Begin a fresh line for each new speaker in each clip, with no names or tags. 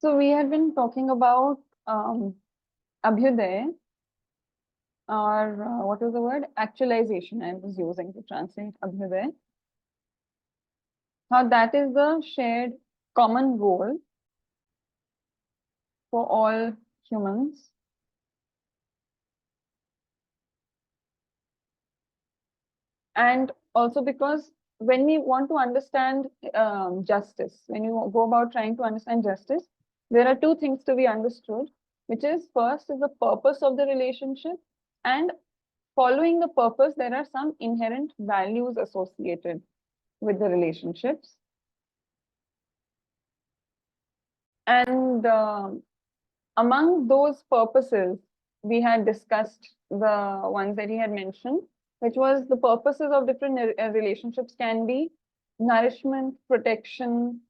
So we had been talking about Abhyuday, or what was the word? Actualization I was using to translate Abhyuday. How that is the shared common goal for all humans. And also because when we want to understand justice, when you go about trying to understand justice, there are two things to be understood, which is first is the purpose of the relationship, and following the purpose, there are some inherent values associated with the relationships. And among those purposes, we had discussed the ones that he had mentioned, which was the purposes of different relationships can be nourishment, protection,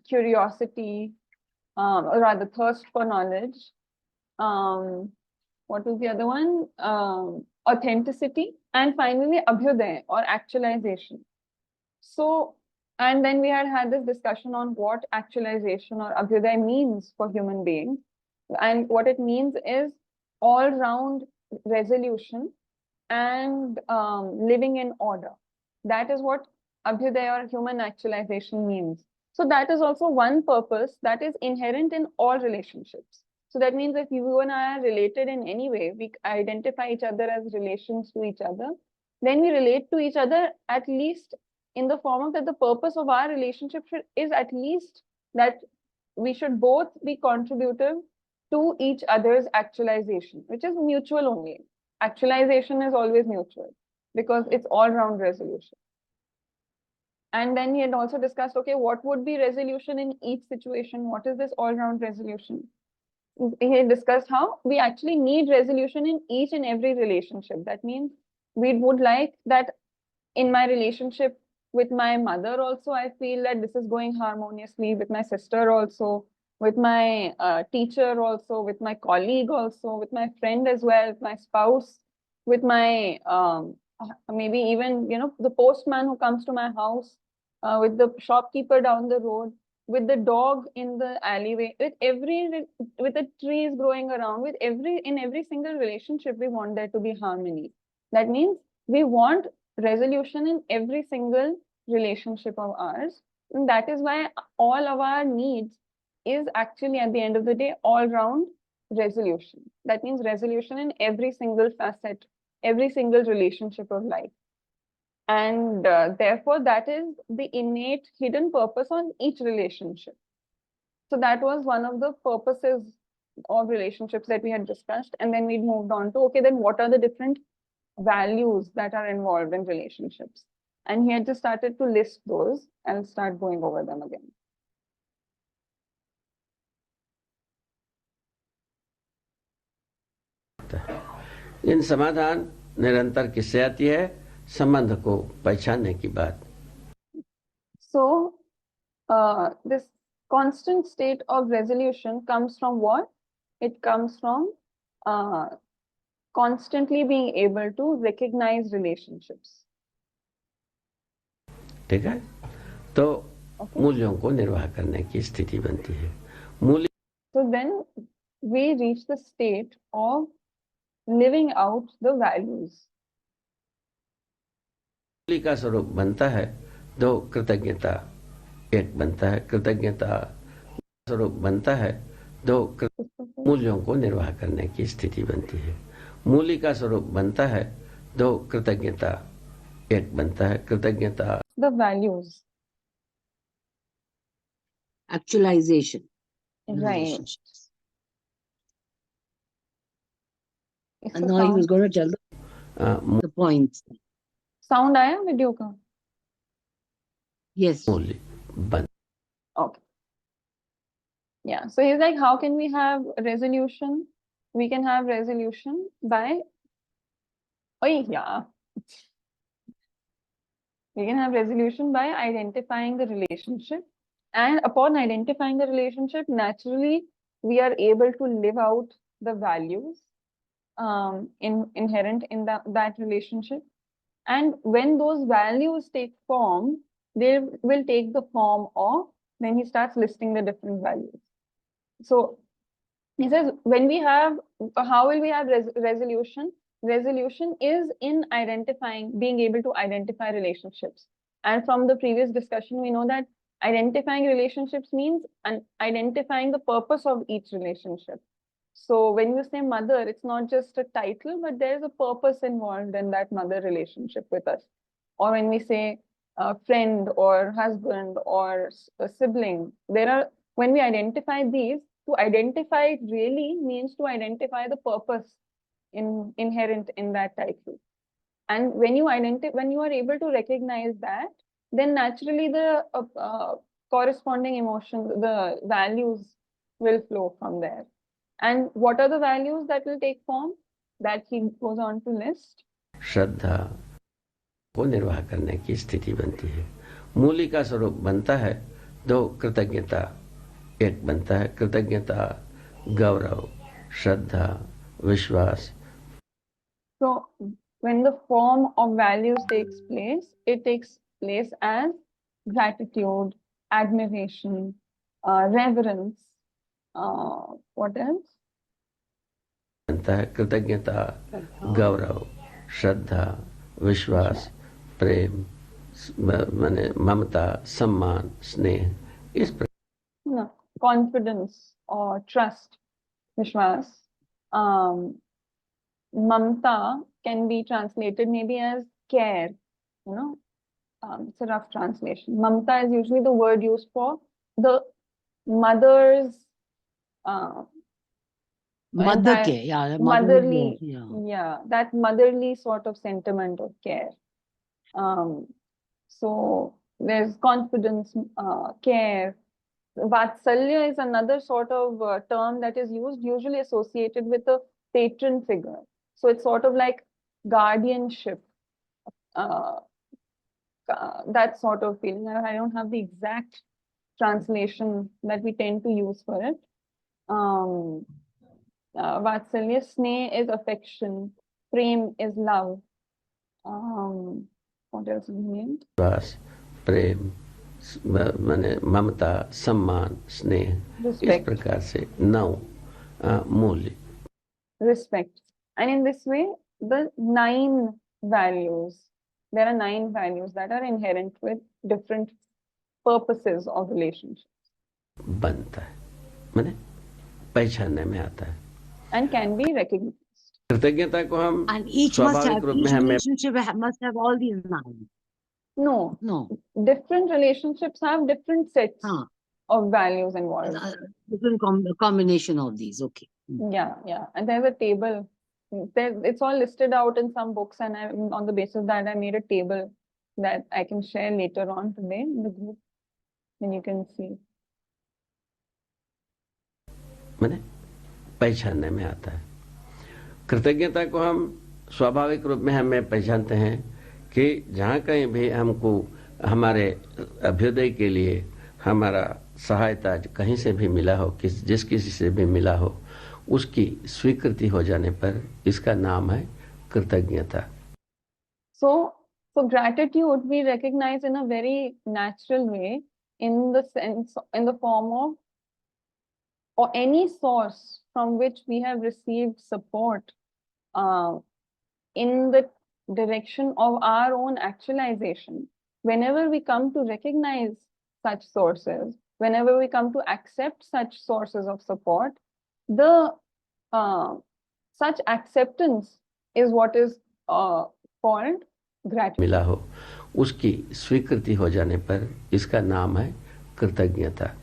curiosity, or rather thirst for knowledge. What was the other one? Authenticity, and finally abhyuday or actualization. So, and then we had this discussion on what actualization or abhyuday means for human beings. And what it means is all-round resolution and living in order. That is what abhyuday or human actualization means. So that is also one purpose that is inherent in all relationships. So that means if you and I are related in any way, we identify each other as relations to each other, then we relate to each other at least in the form of that the purpose of our relationship is at least that we should both be contributive to each other's actualization, which is mutual only. Actualization is always mutual because it's all-round resolution. And then he had also discussed, okay, what would be resolution in each situation? What is this all-round resolution? He had discussed how we actually need resolution in each and every relationship. That means we would like that in my relationship with my mother also, I feel that this is going harmoniously, with my sister also, with my teacher also, with my colleague also, with my friend as well, with my spouse, with my maybe even, you know, the postman who comes to my house, with the shopkeeper down the road, with the dog in the alleyway, with the trees growing around, in every single relationship, we want there to be harmony. That means we want resolution in every single relationship of ours. And that is why all of our needs is actually at the end of the day all-round resolution. That means resolution in every single facet, every single relationship of life. And therefore, that is the innate hidden purpose on each relationship. So that was one of the purposes of relationships that we had discussed. And then we moved on to, okay, then what are the different values that are involved in relationships? And he had just started to list those and start going over them again.
इन समाधान निरंतर किससे आती है? संबंध को पहचानने की बात.
So this constant state of resolution comes from what? It comes from constantly being able to recognize relationships.
ठीक है, तो मूल्यों को निर्वाह करने की स्थिति बनती है. मूल्य.
So then we reach the state of living out the values.
मूल्य का स्वरूप बनता है तो कृतज्ञता एक बनता है. कृतज्ञता स्वरूप बनता है तो मूल्यों को निर्वाह करने की स्थिति बनती है. मूल्य का स्वरूप बनता है तो कृतज्ञता एक बनता है. कृतज्ञता
the values.
Actualization.
Right.
And now he was going to tell the points.
Sound आया वीडियो का?
Yes.
मूल्य बन.
Okay. Yeah. So he's like, how can we have resolution? We can have resolution by. Oh yeah. We can have resolution by identifying the relationship. And upon identifying the relationship, naturally, we are able to live out the values inherent in that relationship. And when those values take form, they will take the form of, then he starts listing the different values. So he says, when we have, how will we have resolution? Resolution is in identifying, being able to identify relationships. And from the previous discussion, we know that identifying relationships means identifying the purpose of each relationship. So when you say mother, it's not just a title, but there's a purpose involved in that mother relationship with us. Or when we say a friend or husband or a sibling, when we identify these, to identify it really means to identify the purpose inherent in that title. And when you are able to recognize that, then naturally the corresponding emotions, the values will flow from there. And what are the values that will take form? That he goes on to list.
श्रद्धा को निर्वाह करने की स्थिति बनती है। मूल्य का स्वरूप बनता है दो, कृतज्ञता एक बनता है। कृतज्ञता, गौरव, श्रद्धा, विश्वास।
So when the form of values takes place, it takes place as gratitude, admiration, reverence. What else?
बनता है कृतज्ञता, गौरव, श्रद्धा, विश्वास, प्रेम, माने ममता, सम्मान, स्नेह, इस प्रकार।
No, confidence or trust, vishwas. Mamta can be translated maybe as care, you know. It's a rough translation. Mamta is usually the word used for the mother's
Mother care, yeah,
motherly,
yeah,
that motherly sort of sentiment of care. So there's confidence, care. Vatsalya is another sort of term that is used, usually associated with a patron figure. So it's sort of like guardianship, that sort of feeling. I don't have the exact translation that we tend to use for it. Vatsalya, sneh is affection, prem is love. What else is named?
विश्वास, प्रेम, माने ममता, सम्मान, स्नेह, इस प्रकार से 9 मूल्य।
Respect. And in this way, the 9 values, there are 9 values that are inherent with different purposes of relationships.
बनता है, माने पहचानने में आता है।
And can be recognized.
कृतज्ञता को हम
and each relationship must have all these 9. No.
Different relationships have different sets of values involved.
Different combination of these. Okay.
Yeah. And there's a table. It's all listed out in some books, and on the basis of that, I made a table that I can share later on today in the group. Then you can see.
माने पहचानने में आता है। कृतज्ञता को हम स्वाभाविक रूप में हमें पहचानते हैं कि जहाँ कहीं भी हमको हमारे अभ्युदय के लिए हमारा सहायता कहीं से भी मिला हो, जिस किसी से भी मिला हो, उसकी स्वीकृति हो जाने पर इसका नाम है कृतज्ञता।
So gratitude we recognize in a very natural way, in the form of, or any source from which we have received support in the direction of our own actualization. Whenever we come to recognize such sources, whenever we come to accept such sources of support, such acceptance is what is called gratitude.
मिला हो, उसकी स्वीकृति हो जाने पर इसका नाम है कृतज्ञता।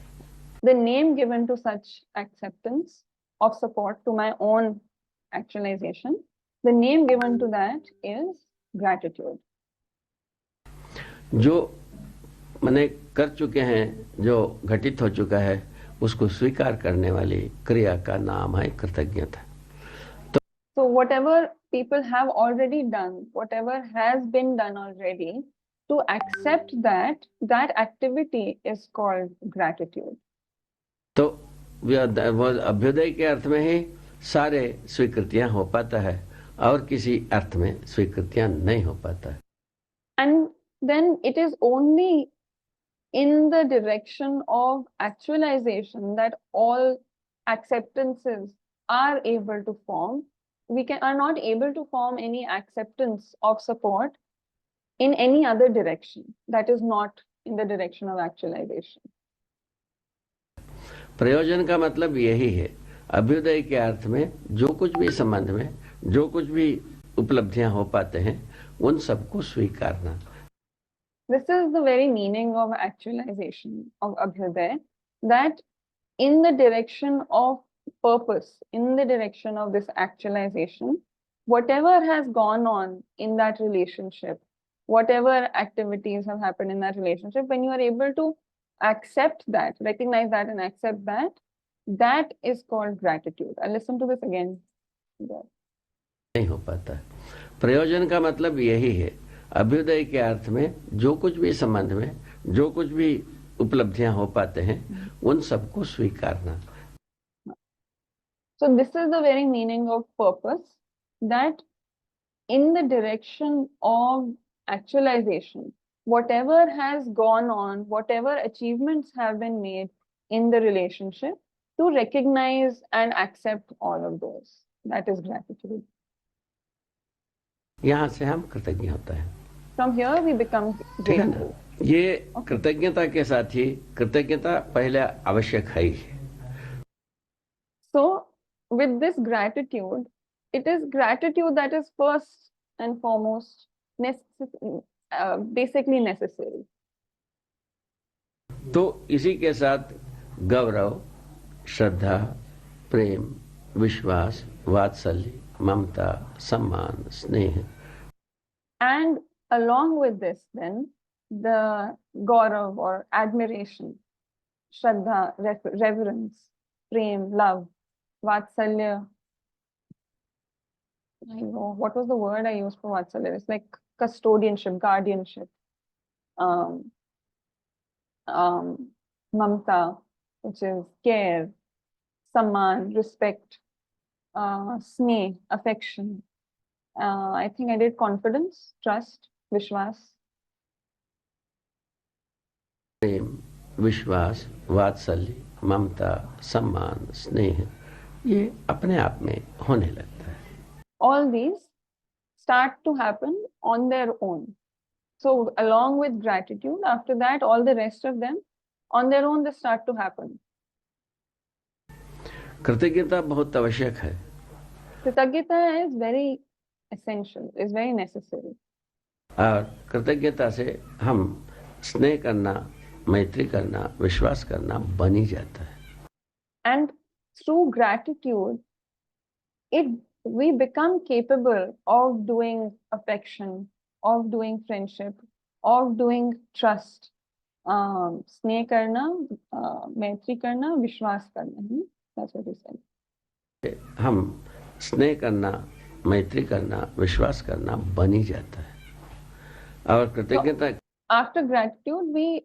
The name given to such acceptance of support to my own actualization, the name given to that is gratitude.
जो मैंने कर चुके हैं, जो घटित हो चुका है, उसको स्वीकार करने वाली क्रिया का नाम है कृतज्ञता।
So whatever people have already done, whatever has been done already, to accept that activity is called gratitude.
तो अभ्युदय के अर्थ में ही सारे स्वीकृतियां हो पाता है, और किसी अर्थ में स्वीकृतियां नहीं हो पाता है।
And then it is only in the direction of actualization that all acceptances are able to form, we are not able to form any acceptance of support in any other direction that is not in the direction of actualization.
प्रयोजन का मतलब यही है, अभ्युदय के अर्थ में जो कुछ भी संबंध में जो कुछ भी उपलब्धियां हो पाते हैं उन सबको स्वीकारना.
This is the very meaning of actualization of Abhyuday, that in the direction of purpose, in the direction of this actualization, whatever has gone on in that relationship, whatever activities have happened in that relationship, when you are able to accept that, recognize that and accept that, that is called gratitude. I'll listen to this again.
नहीं हो पाता है. प्रयोजन का मतलब यही है, अभ्युदय के अर्थ में जो कुछ भी संबंध में जो कुछ भी उपलब्धियां हो पाते हैं उन सबको स्वीकारना.
So this is the very meaning of purpose, that in the direction of actualization, whatever has gone on, whatever achievements have been made in the relationship, to recognize and accept all of those. That is gratitude.
यहाँ से हम कृतज्ञ होता है.
From here we become grateful.
ये कृतज्ञता के साथ ही कृतज्ञता पहले आवश्यक है ही.
So with this gratitude, it is gratitude that is first and foremost basically necessary.
तो इसी के साथ गौरव, श्रद्धा, प्रेम, विश्वास, वात्सल्य, ममता, सम्मान, स्नेह.
And along with this, then, the gaurav or admiration, shraddha, reverence, prem, love, vatsalya. I know, what was the word I used for vatsalya? It's like custodianship, guardianship. Mamta, which is care, samman, respect, sneh, affection. I think I did confidence, trust, vishwas.
प्रेम, विश्वास, वात्सल्य, ममता, सम्मान, स्नेह, ये अपने आप में होने लगता है.
All these start to happen on their own. So along with gratitude, after that, all the rest of them, on their own, they start to happen.
कृतज्ञता बहुत आवश्यक है.
Kritagita is very essential, is very necessary.
और कृतज्ञता से हम स्नेह करना, मैत्री करना, विश्वास करना बन ही जाता है.
And through gratitude, we become capable of doing affection, of doing friendship, of doing trust, स्नेह करना, मैत्री करना, विश्वास करना. That's what he said.
हम स्नेह करना, मैत्री करना, विश्वास करना बन ही जाता है. और कृतज्ञता.
After gratitude,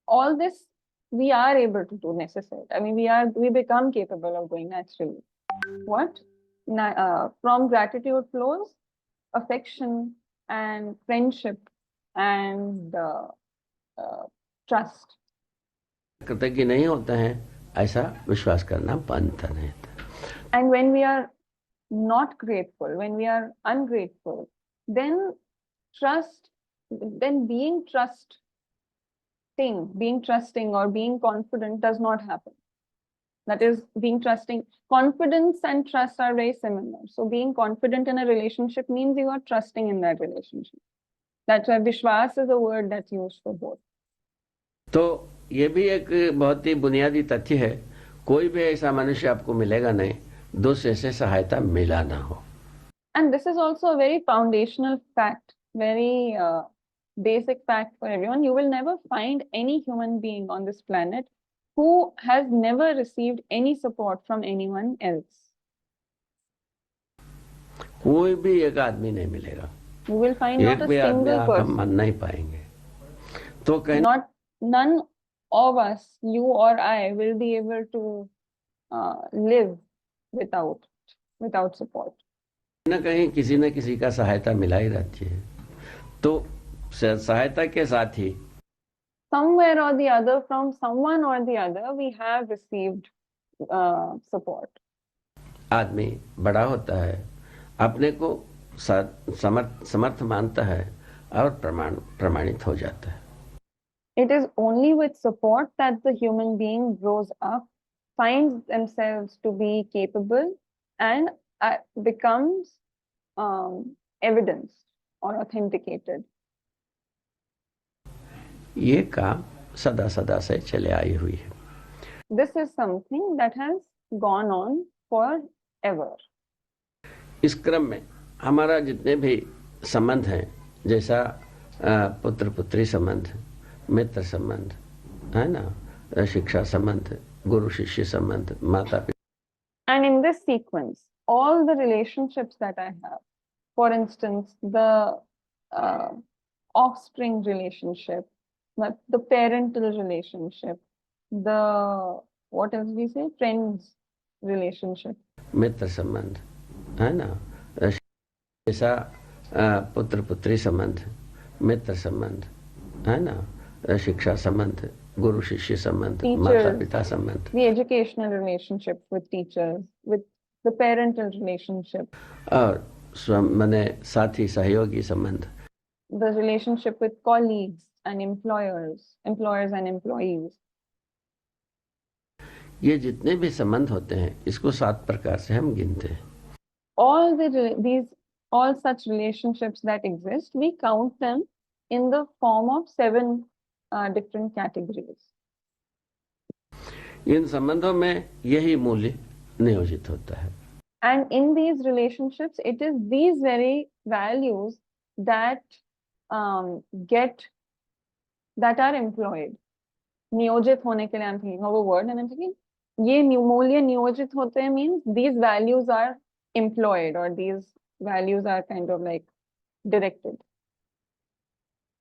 all this we are able to do necessary. I mean, we become capable of doing naturally. What? From gratitude flows affection and friendship and trust.
कृतज्ञ नहीं होता है, ऐसा विश्वास करना बनता नहीं था.
And when we are not grateful, when we are ungrateful, then being trusting or being confident does not happen. That is, being trusting. Confidence and trust are very similar. So being confident in a relationship means you are trusting in that relationship. That's why Vishwas is a word that's used for both.
तो ये भी एक बहुत ही बुनियादी तथ्य है, कोई भी ऐसा मनुष्य आपको मिलेगा नहीं दूसरे से सहायता मिला ना हो.
And this is also a very foundational fact, very basic fact for everyone. You will never find any human being on this planet who has never received any support from anyone else.
कोई भी एक आदमी नहीं मिलेगा.
You will find not a single person.
मान नहीं पाएंगे. तो
none of us, you or I, will be able to live without support.
न कहीं किसी न किसी का सहायता मिला ही रहती है. तो सहायता के साथ ही
somewhere or the other, from someone or the other, we have received support.
आदमी बड़ा होता है, अपने को समर्थ मानता है और प्रमाणित हो जाता है.
It is only with support that the human being grows up, finds themselves to be capable, and becomes evidenced or authenticated.
ये काम सदा सदा से चले आई हुई है.
This is something that has gone on forever.
इस क्रम में हमारा जितने भी संबंध हैं, जैसा पुत्र पुत्री संबंध, मित्र संबंध, है ना, शिक्षा संबंध, गुरु शिष्य संबंध, माता पिता.
And in this sequence, all the relationships that I have, for instance, the offspring relationship, the parental relationship, the, what else we say, friends relationship.
मित्र संबंध, है ना, जैसा पुत्र पुत्री संबंध, मित्र संबंध, है ना, शिक्षा संबंध, गुरु शिष्य संबंध, माता पिता संबंध.
The educational relationship with teachers, with the parental relationship.
और माने साथी सहयोगी संबंध.
The relationship with colleagues and employers and employees.
ये जितने भी संबंध होते हैं, इसको 7 प्रकार से हम गिनते हैं.
All such relationships that exist, we count them in the form of 7 different categories.
इन संबंधों में यही मूल्य नियोजित होता है.
And in these relationships, it is these very values that that are employed. नियोजित होने के लिए I'm thinking of a word and I'm thinking ये मूल्य नियोजित होते हैं means these values are employed or these values are kind of like directed.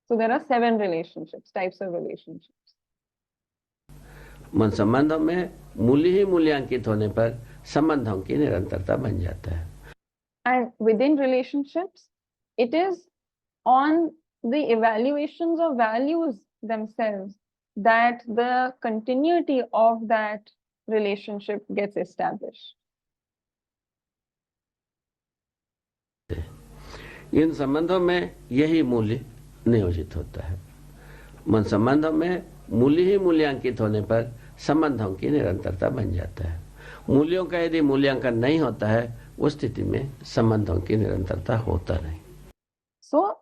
So there are 7 relationships, types of relationships.
मन संबंधों में मूल्य ही मूल्यांकित होने पर संबंधों की निरंतरता बन जाता है.
And within relationships, it is on the evaluations of values themselves that the continuity of that relationship gets established.
इन संबंधों में यही मूल्य नियोजित होता है. मन संबंधों में मूल्य ही मूल्यांकित होने पर संबंधों की निरंतरता बन जाता है. मूल्यों का यदि मूल्यांकन नहीं होता है, उस स्थिति में संबंधों की निरंतरता होता नहीं.
So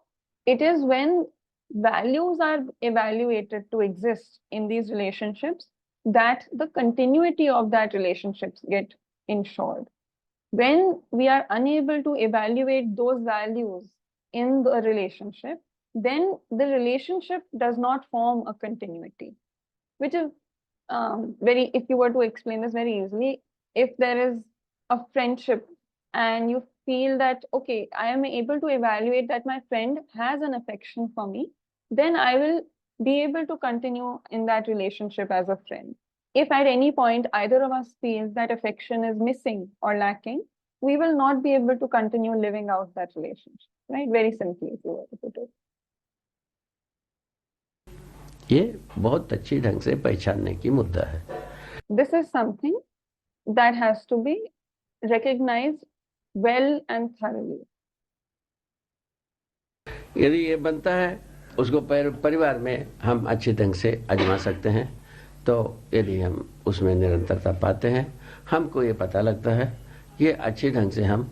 it is when values are evaluated to exist in these relationships that the continuity of that relationships get ensured. When we are unable to evaluate those values in the relationship, then the relationship does not form a continuity, which is if you were to explain this very easily, if there is a friendship and you feel that, okay, I am able to evaluate that my friend has an affection for me, then I will be able to continue in that relationship as a friend. If at any point either of us feels that affection is missing or lacking, we will not be able to continue living out that relationship, right? Very simply, if you were to put it.
ये बहुत अच्छी ढंग से पहचानने की मुद्दा है.
This is something that has to be recognized well and thoroughly.
यदि ये बनता है, उसको परिवार में हम अच्छी ढंग से आजमा सकते हैं. तो यदि हम उसमें निरंतरता पाते हैं, हमको ये पता लगता है ये अच्छी ढंग से हम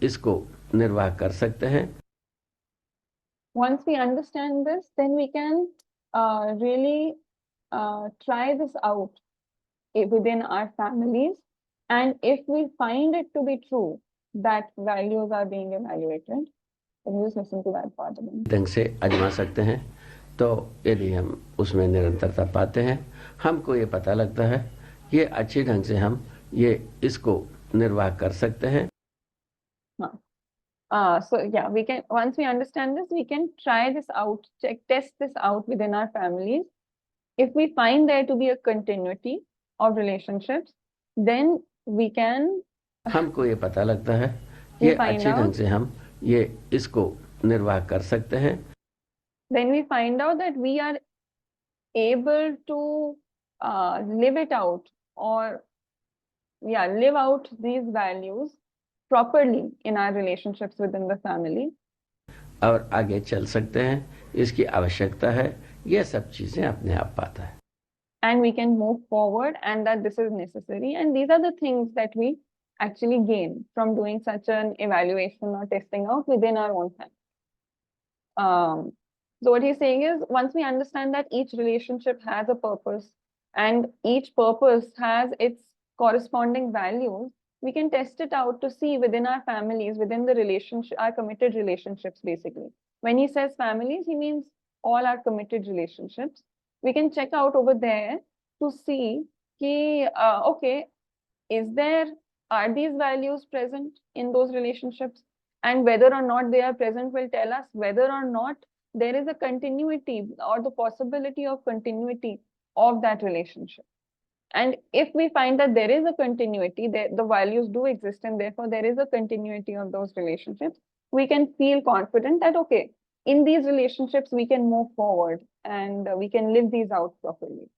इसको निर्वाह कर सकते हैं.
Once we understand this, then we can really try this out within our families, and if we find it to be true that values are being evaluated, then just listen to that part again.
ढंग से आजमा सकते हैं. तो यदि हम उसमें निरंतरता पाते हैं, हमको ये पता लगता है ये अच्छी ढंग से हम इसको निर्वाह कर सकते हैं.
So yeah, we can, once we understand this, we can try this out, test this out within our families. If we find there to be a continuity of relationships, then we can.
हमको ये पता लगता है ये अच्छी ढंग से हम इसको निर्वाह कर सकते हैं.
Then we find out that we are able to live it out or live out these values properly in our relationships within the family.
और आगे चल सकते हैं, इसकी आवश्यकता है, ये सब चीजें अपने आप पाता है.
And we can move forward, and that this is necessary, and these are the things that we actually gain from doing such an evaluation or testing out within our own family. So what he's saying is, once we understand that each relationship has a purpose and each purpose has its corresponding values, we can test it out to see within our families, within the relationship, our committed relationships, basically. When he says families, he means all our committed relationships. We can check out over there to see, okay, are these values present in those relationships? And whether or not they are present will tell us whether or not there is a continuity or the possibility of continuity of that relationship. And if we find that there is a continuity, the values do exist, and therefore there is a continuity of those relationships, we can feel confident that, okay, in these relationships, we can move forward and we can live these out properly.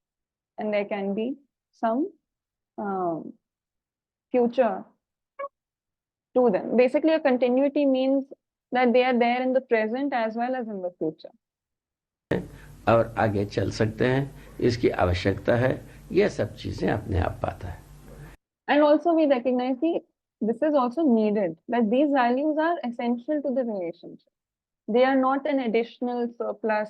And there can be some future to them. Basically, a continuity means that they are there in the present as well as in the future.
और आगे चल सकते हैं, इसकी आवश्यकता है, ये सब चीजें अपने आप पाता है.
And also we recognize this is also needed, that these values are essential to the relationship. They are not an additional surplus,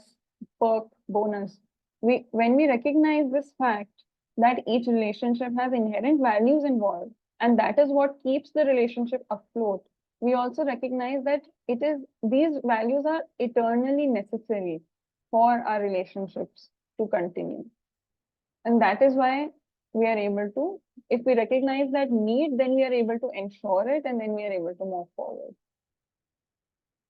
perk, bonus. When we recognize this fact that each relationship has inherent values involved, and that is what keeps the relationship afloat, we also recognize that these values are eternally necessary for our relationships to continue. And that is why we are able to, if we recognize that need, then we are able to ensure it, and then we are able to move forward.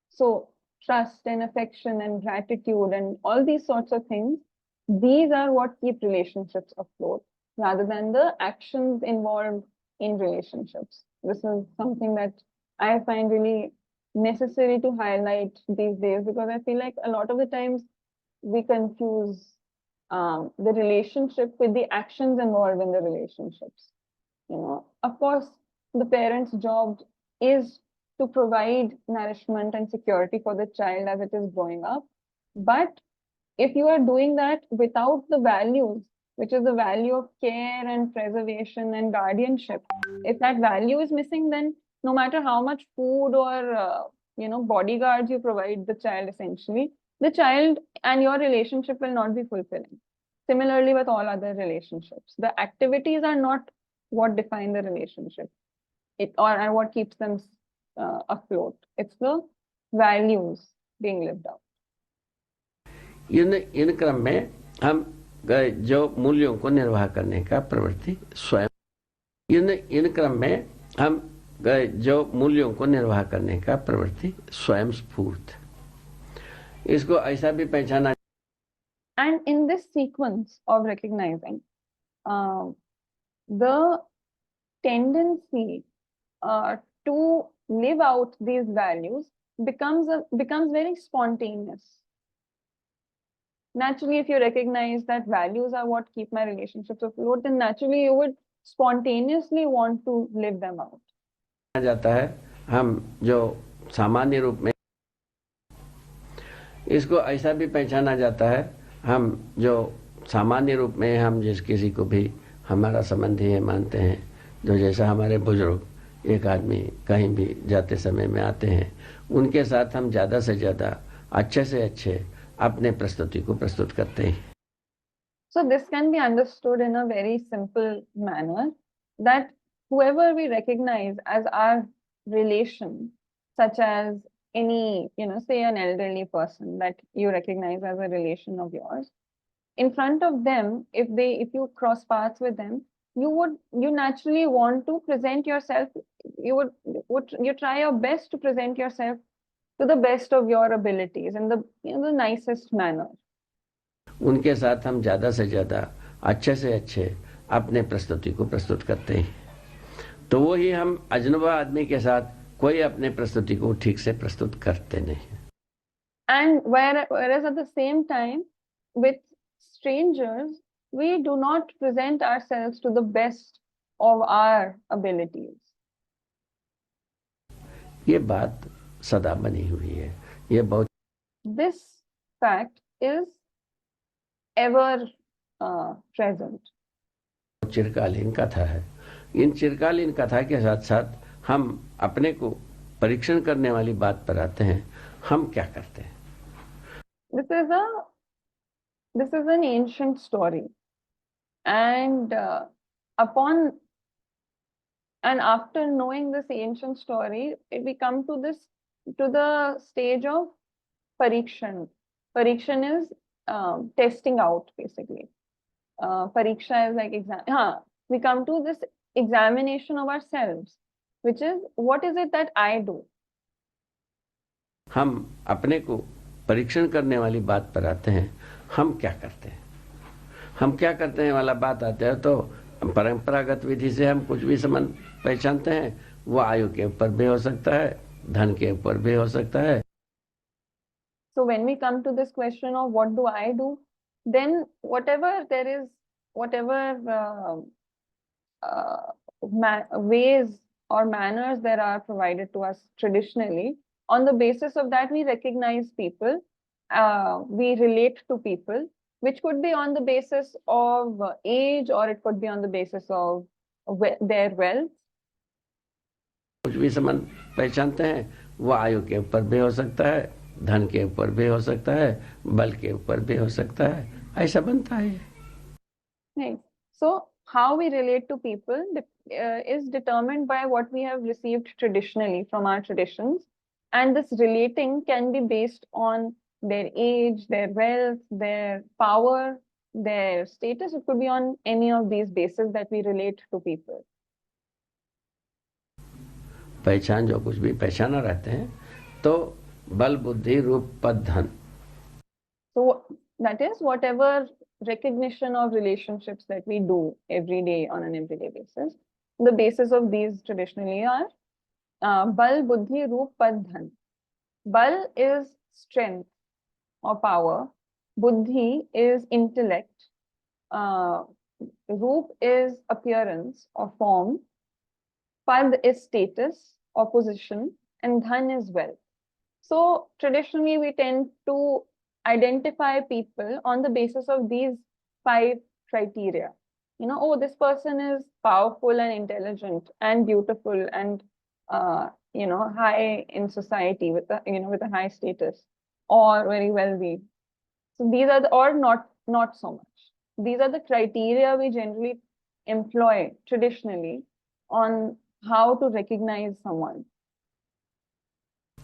So trust and affection and gratitude and all these sorts of things, these are what keep relationships afloat, rather than the actions involved in relationships. This is something that I find really necessary to highlight these days, because I feel like a lot of the times we confuse the relationship with the actions involved in the relationships. Of course, the parent's job is to provide nourishment and security for the child as it is growing up. But if you are doing that without the values, which is the value of care and preservation and guardianship, if that value is missing, then no matter how much food or bodyguards you provide the child, essentially, the child and your relationship will not be fulfilling. Similarly with all other relationships, the activities are not what define the relationship, or what keeps them afloat. It's the values being lived out.
इन क्रम में हम जो मूल्यों को निर्वाह करने का प्रवृत्ति स्वयं, इन क्रम में हम जो मूल्यों को निर्वाह करने का प्रवृत्ति स्वयं स्फूर्त, इसको ऐसा भी पहचाना.
And in this sequence of recognizing the tendency to live out these values becomes very spontaneous. Naturally, if you recognize that values are what keep my relationships afloat, then naturally you would spontaneously want to live them out.
जाता है, हम जो सामान्य रूप में, इसको ऐसा भी पहचाना जाता है, हम जो सामान्य रूप में हम जिस किसी को भी हमारा संबंधी है मानते हैं, जो जैसा हमारे बुजुर्ग एक आदमी कहीं भी जाते समय में आते हैं, उनके साथ हम ज़्यादा से ज़्यादा अच्छे से अच्छे अपने प्रस्तुति को प्रस्तुत करते हैं.
So this can be understood in a very simple manner, that whoever we recognize as our relation, such as any, say an elderly person that you recognize as a relation of yours, in front of them, if you cross paths with them, you naturally want to present yourself, you try your best to present yourself to the best of your abilities in the nicest manner.
उनके साथ हम ज़्यादा से ज़्यादा अच्छे से अच्छे अपने प्रस्तुति को प्रस्तुत करते हैं. तो वो ही हम अजनबा आदमी के साथ कोई अपने प्रस्तुति को ठीक से प्रस्तुत करते नहीं.
And whereas at the same time, with strangers, we do not present ourselves to the best of our abilities.
ये बात सदा बनी हुई है, ये बहुत
This fact is ever present.
चिरकालीन कथा है। इन चिरकालीन कथा के साथ साथ हम अपने को परीक्षण करने वाली बात पर आते हैं, हम क्या करते हैं?
This is an ancient story, and after knowing this ancient story, we come to the stage of parikshan. Parikshan is testing out, basically. Pariksha is like exam. We come to this examination of ourselves, which is, what is it that I do?
हम अपने को परीक्षण करने वाली बात पर आते हैं, हम क्या करते हैं? हम क्या करते हैं वाला बात आते हैं तो परंपरागत विधि से हम कुछ भी संबंध पहचानते हैं। वो आयु के ऊपर भी हो सकता है, धन के ऊपर भी हो सकता है।
So when we come to this question of what do I do, then whatever ways or manners there are provided to us traditionally, on the basis of that we recognize people, we relate to people, which could be on the basis of age, or it could be on the basis of their wealth.
कुछ भी संबंध पहचानते हैं, वो आयु के ऊपर भी हो सकता है, धन के ऊपर भी हो सकता है, बल के ऊपर भी हो सकता है, ऐसा बनता है।
Right. So how we relate to people is determined by what we have received traditionally from our traditions, and this relating can be based on their age, their wealth, their power, their status. It could be on any of these bases that we relate to people.
पहचान जो कुछ भी पहचाना रहते हैं तो बल बुद्धि रूप पद धन.
So that is whatever recognition of relationships that we do every day on an everyday basis. The basis of these traditionally are bal, buddhi, roop, pad, dhan. Bal is strength or power. Buddhi is intellect. Roop is appearance or form. Pad is status or position, and dhan is wealth. So traditionally we tend to identify people on the basis of these 5 criteria. You know, oh, this person is powerful and intelligent and beautiful and you know, high in society with a, you know, with a high status, or very wealthy. So these are the, or not so much. These are the criteria we generally employ traditionally on how to recognize someone.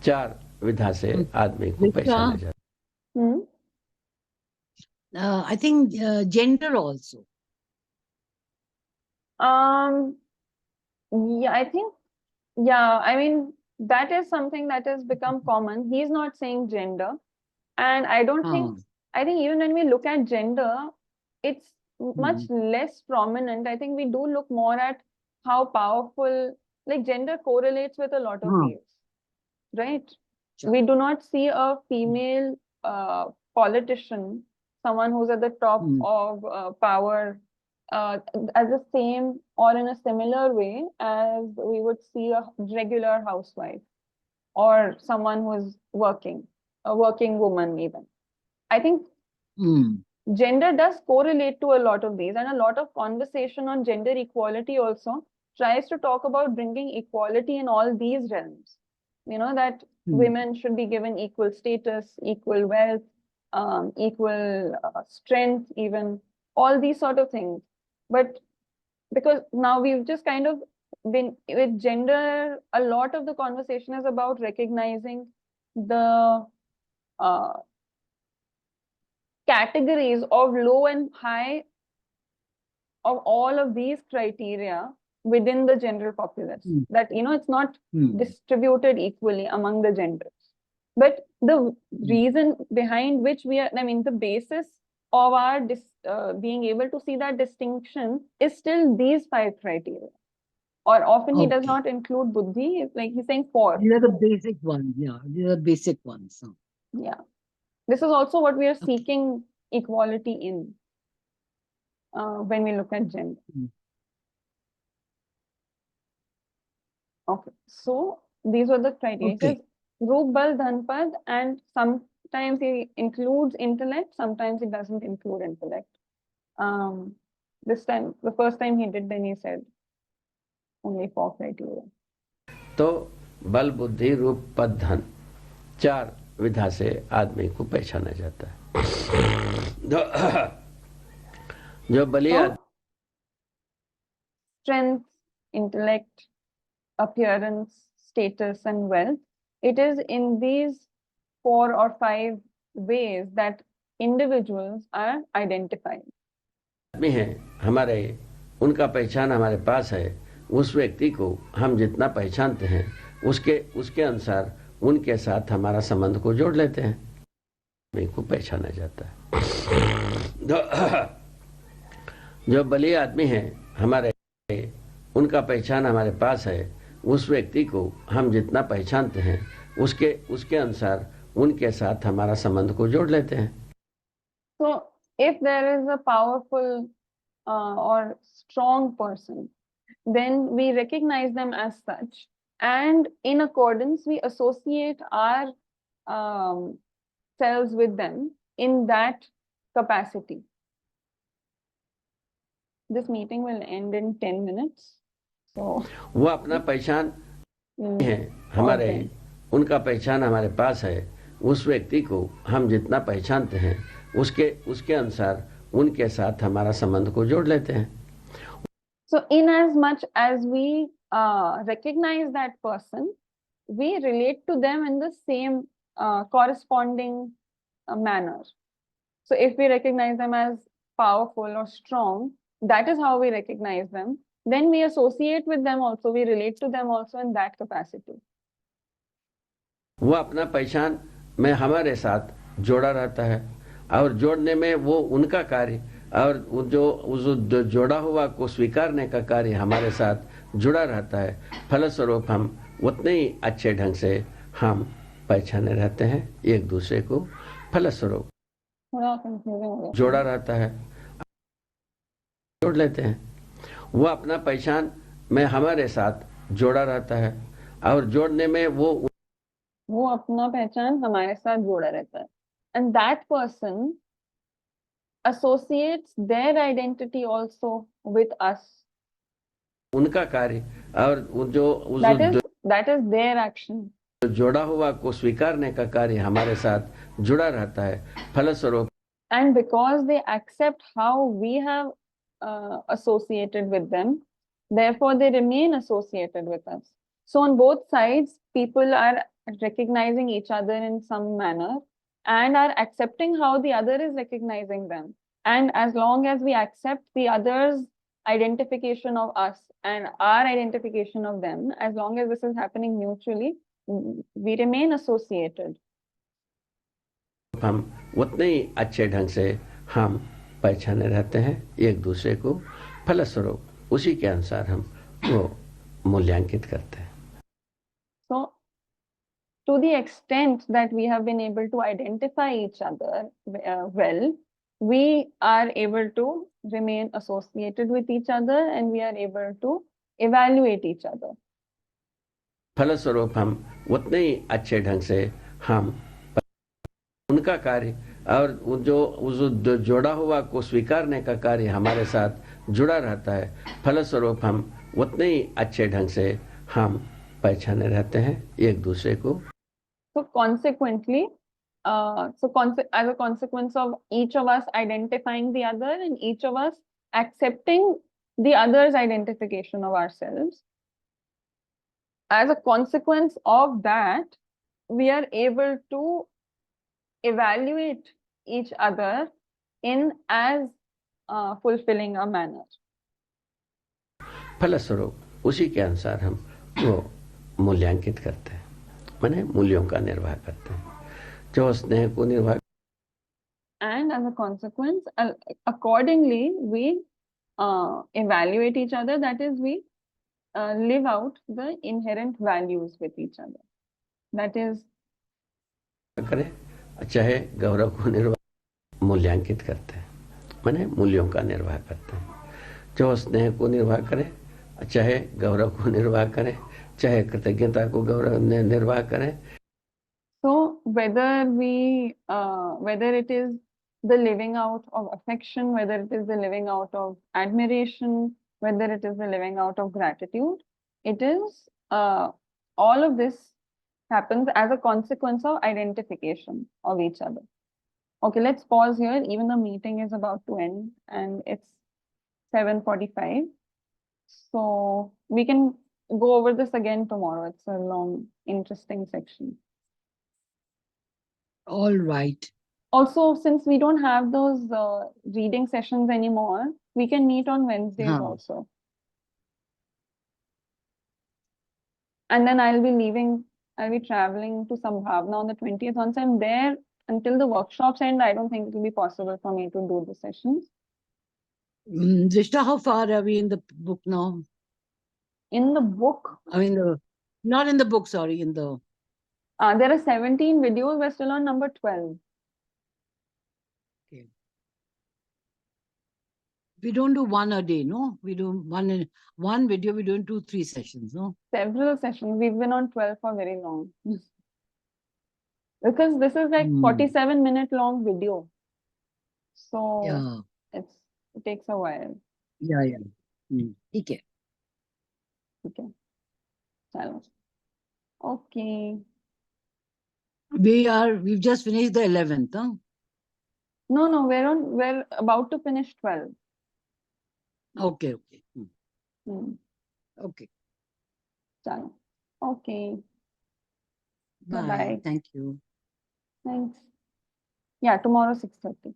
4 विधा से आदमी को पहचाना जाता है.
I think gender also.
Yeah, I think, yeah, I mean, that is something that has become common. He's not saying gender. And I don't think, I think even when we look at gender, it's much less prominent. I think we do look more at how powerful, like gender correlates with a lot of fields, right? Sure. We do not see a female politician, someone who's at the top of power, as the same or in a similar way as we would see a regular housewife or someone who is working, a working woman even. I think gender does correlate to a lot of these, and a lot of conversation on gender equality also tries to talk about bringing equality in all these realms. You know, that women should be given equal status, equal wealth, equal strength, even all these sort of things. But because now we've just kind of been with gender, a lot of the conversation is about recognizing the categories of low and high of all of these criteria within the general populace. That, you know, it's not distributed equally among the genders. But the reason behind which we are, I mean, the basis of our being able to see that distinction is still these 5 criteria. Or often he does not include buddhi, like he's saying 4.
These are the basic ones, yeah. These are the basic ones.
Yeah. This is also what we are seeking equality in when we look at gender. Okay, so these were the criteria. It says
Okay.
Roop, Bal, Dhanpad, and sometimes he includes intellect, sometimes he doesn't include intellect. This time, the first time he did, then he said only 4 criteria.
तो बल, बुद्धि, रूप, पद, धन 4 विधा से आदमी को पहचाना जाता है। जो बली
So, strength, intellect, appearance, status, and wealth. It is in these 4 or 5 ways that individuals are identified.
आदमी है हमारे, उनका पहचान हमारे पास है। उस व्यक्ति को हम जितना पहचानते हैं उसके अनुसार उनके साथ हमारा संबंध को जोड़ लेते हैं, आदमी को पहचाना जाता है। जो बली आदमी है हमारे, उनका पहचान हमारे पास है। उस व्यक्ति को हम जितना पहचानते हैं उसके अनुसार उनके साथ हमारा संबंध को जोड़ लेते हैं।
So, if there is a powerful or strong person, then we recognize them as such, and in accordance, we associate our selves with them in that capacity. This meeting will end in 10 minutes. So,
वो अपना पहचान है हमारे, उनका पहचान हमारे पास है। उस व्यक्ति को हम जितना पहचानते हैं उसके अनुसार उनके साथ हमारा संबंध को जोड़ लेते हैं।
So, in as much as we recognize that person, we relate to them in the same corresponding manner. So, if we recognize them as powerful or strong, that is how we recognize them. Then we associate with them also, we relate to them also in that capacity.
वो अपना पहचान में हमारे साथ जोड़ा रहता है और जोड़ने में वो उनका कार्य और जो जोड़ा हुआ को स्वीकारने का कार्य हमारे साथ जुड़ा रहता है। फलस्वरूप हम उतने ही अच्छे ढंग से हम पहचाने रहते हैं एक दूसरे को। फलस्वरूप जोड़ा रहता है, जोड़ लेते हैं। वो अपना पहचान में हमारे साथ जोड़ा रहता है और जोड़ने में वो
अपना पहचान हमारे साथ जोड़ा रहता है, and that person associates their identity also with us.
उनका कार्य और
that is their action.
जोड़ा हुआ को स्वीकारने का कार्य हमारे साथ जुड़ा रहता है। फलस्वरूप
and because they accept how we have associated with them, therefore they remain associated with us. So on both sides, people are recognizing each other in some manner and are accepting how the other is recognizing them. And as long as we accept the other's identification of us and our identification of them, as long as this is happening mutually, we remain associated.
हम उतने ही अच्छे ढंग से हम पहचाने रहते हैं एक दूसरे को। फलस्वरूप उसी के अनुसार हम वो मूल्यांकित करते हैं।
So, to the extent that we have been able to identify each other well, we are able to remain associated with each other and we are able to evaluate each other.
फलस्वरूप हम उतने ही अच्छे ढंग से हम उनका कार्य और जो जोड़ा हुआ को स्वीकारने का कार्य हमारे साथ जुड़ा रहता है। फलस्वरूप हम उतने ही अच्छे ढंग से हम पहचाने रहते हैं एक दूसरे को।
So consequently, as a consequence of each of us identifying the other and each of us accepting the other's identification of ourselves, as a consequence of that, we are able to evaluate each other in as fulfilling a manner.
फलस्वरूप उसी के अनुसार हम वो मूल्यांकित करते हैं, माने मूल्यों का निर्वाह करते हैं, जो स्नेह को निर्वाह।
And as a consequence, accordingly, we evaluate each other. That is, we live out the inherent values with each other. That is,
करें चाहे गौरव को निर्वाह मूल्यांकित करते हैं, माने मूल्यों का निर्वाह करते हैं, जो स्नेह को निर्वाह करें चाहे गौरव को निर्वाह करें। चाहे कृतज्ञता को गौरव निर्वाह करें।
So whether it is the living out of affection, whether it is the living out of admiration, whether it is the living out of gratitude, it is all of this happens as a consequence of identification of each other. Okay, let's pause here. Even the meeting is about to end and it's 7:45. So we can go over this again tomorrow. It's a long, interesting section.
All right.
Also, since we don't have those reading sessions anymore, we can meet on Wednesdays also. And then I'll be traveling to Sambhavna on the 20th. Once I'm there, until the workshops end, I don't think it will be possible for me to do the sessions.
Drishta, how far are we in the book now?
In the book?
I mean, not in the book, sorry, in the...
There are 17 videos. We're still on number 12.
Okay. We don't do one a day, no? We do one video, we don't do 3 sessions, no?
Several sessions. We've been on 12 for very long. Because this is like 47-minute long video. So
yeah,
it takes a while.
Yeah. Okay.
Okay. Chalo. Okay.
We've just finished the 11th, huh?
No, we're about to finish 12.
Okay. Okay.
Chalo. Okay.
Bye.
Bye-bye.
Thank you.
Thanks. Yeah, tomorrow 6:30.